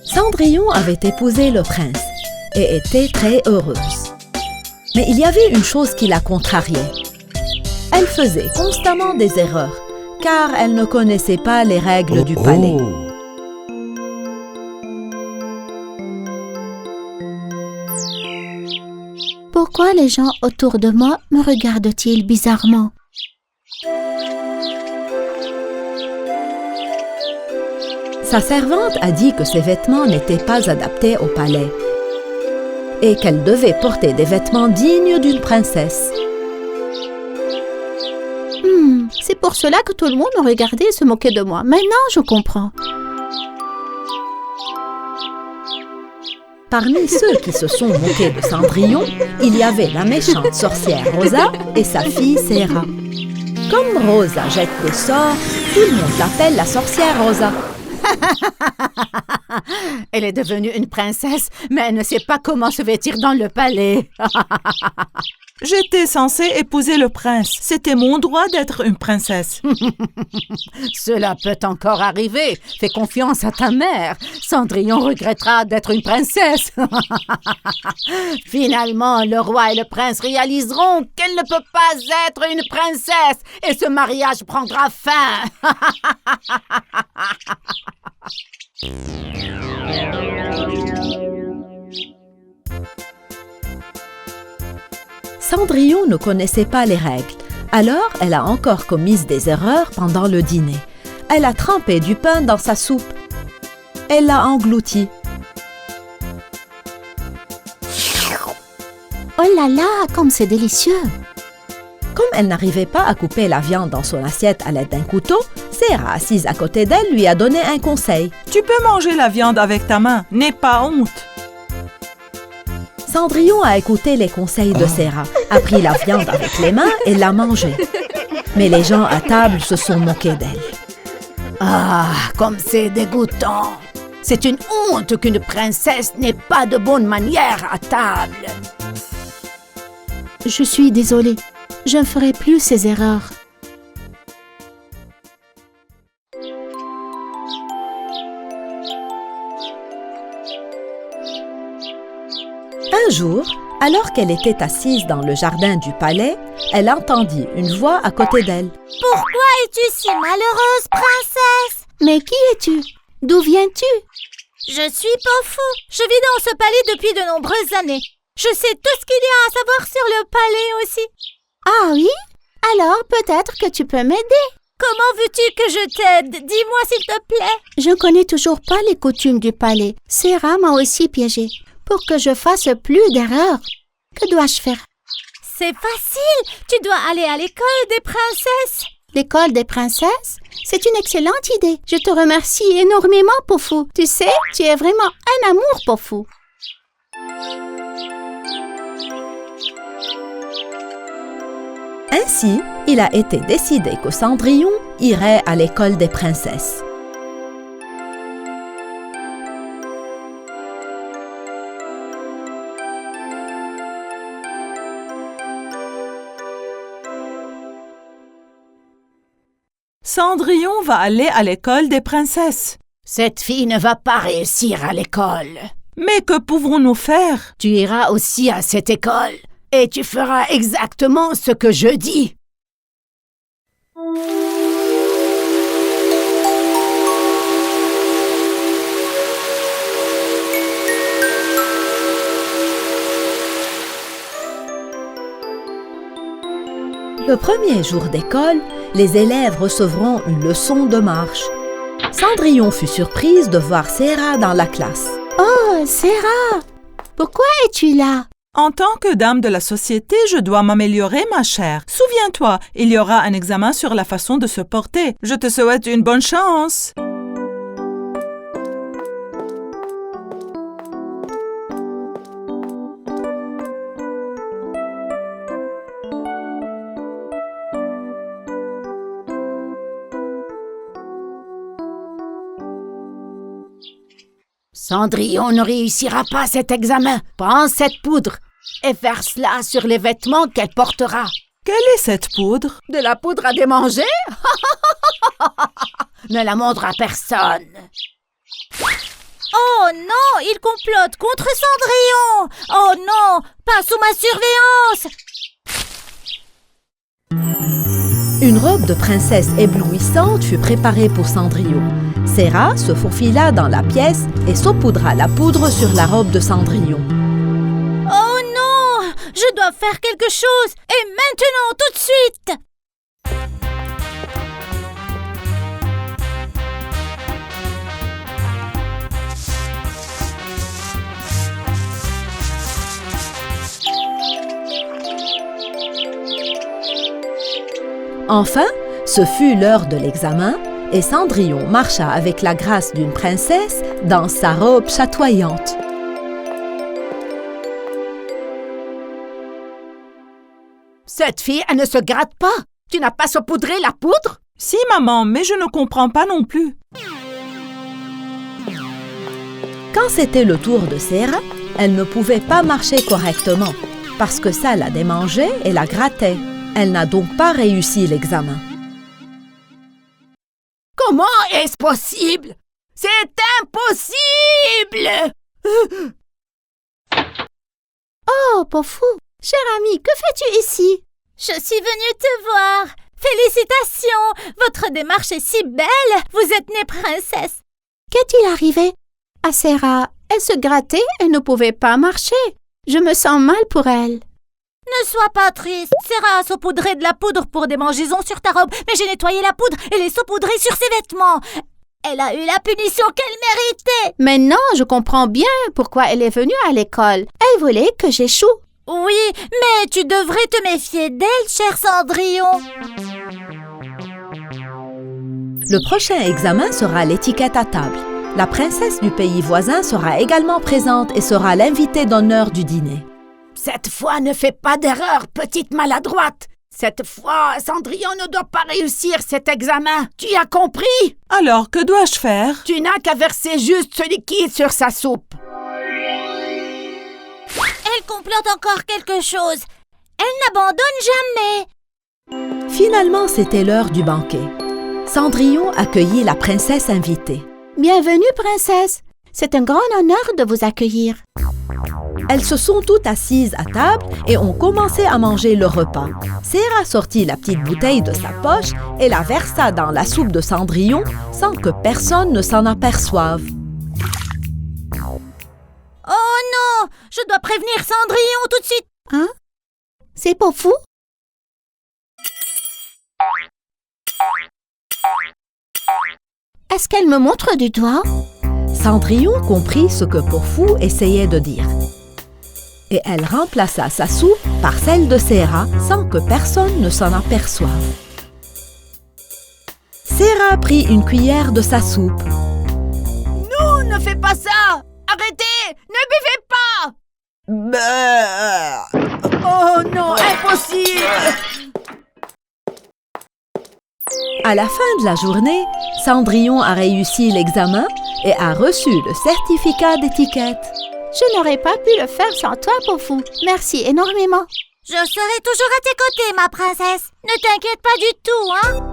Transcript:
Cendrillon avait épousé le prince et était très heureuse. Mais il y avait une chose qui la contrariait. Elle faisait constamment des erreurs, car elle ne connaissait pas les règles du palais. Pourquoi les gens autour de moi me regardent-ils bizarrement? Sa servante a dit que ses vêtements n'étaient pas adaptés au palais et qu'elle devait porter des vêtements dignes d'une princesse. C'est pour cela que tout le monde me regardait et se moquait de moi. Maintenant, je comprends. Parmi ceux qui se sont moqués de Cendrillon, il y avait la méchante sorcière Rosa et sa fille Serra. Comme Rosa jette des sorts, tout le monde l'appelle la sorcière Rosa. Elle est devenue une princesse, mais elle ne sait pas comment se vêtir dans le palais. J'étais censée épouser le prince. C'était mon droit d'être une princesse. Cela peut encore arriver. Fais confiance à ta mère. Cendrillon regrettera d'être une princesse. Finalement, le roi et le prince réaliseront qu'elle ne peut pas être une princesse et ce mariage prendra fin. Cendrillon ne connaissait pas les règles, alors elle a encore commis des erreurs pendant le dîner. Elle a trempé du pain dans sa soupe. Elle l'a englouti. Oh là là, comme c'est délicieux! Comme elle n'arrivait pas à couper la viande dans son assiette à l'aide d'un couteau, Serra, assise à côté d'elle, lui a donné un conseil. Tu peux manger la viande avec ta main, n'aie pas honte. Cendrillon a écouté les conseils de Serra, a pris la viande avec les mains et l'a mangée. Mais les gens à table se sont moqués d'elle. Ah, comme c'est dégoûtant! C'est une honte qu'une princesse n'ait pas de bonnes manières à table. Je suis désolée. Je ne ferai plus ces erreurs. Un jour, alors qu'elle était assise dans le jardin du palais, elle entendit une voix à côté d'elle. « Pourquoi es-tu si malheureuse, princesse? Mais qui es-tu? D'où viens-tu? » Je suis Pofou. Je vis dans ce palais depuis de nombreuses années. Je sais tout ce qu'il y a à savoir sur le palais aussi. Ah oui? Alors peut-être que tu peux m'aider. Comment veux-tu que je t'aide? Dis-moi s'il te plaît. Je ne connais toujours pas les coutumes du palais. Serra m'a aussi piégée. Pour que je fasse plus d'erreurs, que dois-je faire? C'est facile. Tu dois aller à l'école des princesses. L'école des princesses? C'est une excellente idée. Je te remercie énormément, Pofou. Tu sais, tu es vraiment un amour, Pofou. Ainsi, il a été décidé que Cendrillon irait à l'école des princesses. Cendrillon va aller à l'école des princesses. Cette fille ne va pas réussir à l'école. Mais que pouvons-nous faire? Tu iras aussi à cette école et tu feras exactement ce que je dis. Le premier jour d'école, les élèves recevront une leçon de marche. Cendrillon fut surprise de voir Serra dans la classe. Oh, Serra! Pourquoi es-tu là? En tant que dame de la société, je dois m'améliorer, ma chère. Souviens-toi, il y aura un examen sur la façon de se porter. Je te souhaite une bonne chance. Cendrillon ne réussira pas cet examen. Prends cette poudre et verse-la sur les vêtements qu'elle portera. Quelle est cette poudre? De la poudre à démanger? Ne la montre à personne. Oh non, il complote contre Cendrillon. Oh non, pas sous ma surveillance. Une robe de princesse éblouissante fut préparée pour Cendrillon. Serra se faufila dans la pièce et saupoudra la poudre sur la robe de Cendrillon. Oh non, je dois faire quelque chose, et maintenant, tout de suite. Enfin, ce fut l'heure de l'examen et Cendrillon marcha avec la grâce d'une princesse dans sa robe chatoyante. Cette fille, elle ne se gratte pas. Tu n'as pas saupoudré la poudre? Si, maman, mais je ne comprends pas non plus. Quand c'était le tour de Serra, elle ne pouvait pas marcher correctement parce que ça la démangeait et la grattait. Elle n'a donc pas réussi l'examen. Comment est-ce possible? C'est impossible! Oh, Pofou, cher ami, que fais-tu ici? Je suis venue te voir. Félicitations, votre démarche est si belle. Vous êtes née princesse. Qu'est-il arrivé? À Serra, elle se grattait et ne pouvait pas marcher. Je me sens mal pour elle. Ne sois pas triste. Serra a saupoudré de la poudre pour des mangeaisons sur ta robe, mais j'ai nettoyé la poudre et l'ai saupoudrée sur ses vêtements. Elle a eu la punition qu'elle méritait. Maintenant, je comprends bien pourquoi elle est venue à l'école. Elle voulait que j'échoue. Oui, mais tu devrais te méfier d'elle, cher Cendrillon. Le prochain examen sera l'étiquette à table. La princesse du pays voisin sera également présente et sera l'invitée d'honneur du dîner. Cette fois, ne fais pas d'erreur, petite maladroite. Cette fois, Cendrillon ne doit pas réussir cet examen. Tu as compris? Alors, que dois-je faire? Tu n'as qu'à verser juste ce liquide sur sa soupe. Elle complote encore quelque chose. Elle n'abandonne jamais. Finalement, c'était l'heure du banquet. Cendrillon accueillit la princesse invitée. Bienvenue, princesse. C'est un grand honneur de vous accueillir. Elles se sont toutes assises à table et ont commencé à manger le repas. Serra sortit la petite bouteille de sa poche et la versa dans la soupe de Cendrillon sans que personne ne s'en aperçoive. Oh non, je dois prévenir Cendrillon tout de suite. Hein? C'est Pofou? Est-ce qu'elle me montre du doigt? Cendrillon comprit ce que Pofou essayait de dire. Et elle remplaça sa soupe par celle de Serra sans que personne ne s'en aperçoive. Serra prit une cuillère de sa soupe. Non, ne fais pas ça! Arrêtez! Ne buvez pas! Oh non, impossible! À la fin de la journée, Cendrillon a réussi l'examen et a reçu le certificat d'étiquette. Je n'aurais pas pu le faire sans toi, Pofou. Merci énormément. Je serai toujours à tes côtés, ma princesse. Ne t'inquiète pas du tout, hein?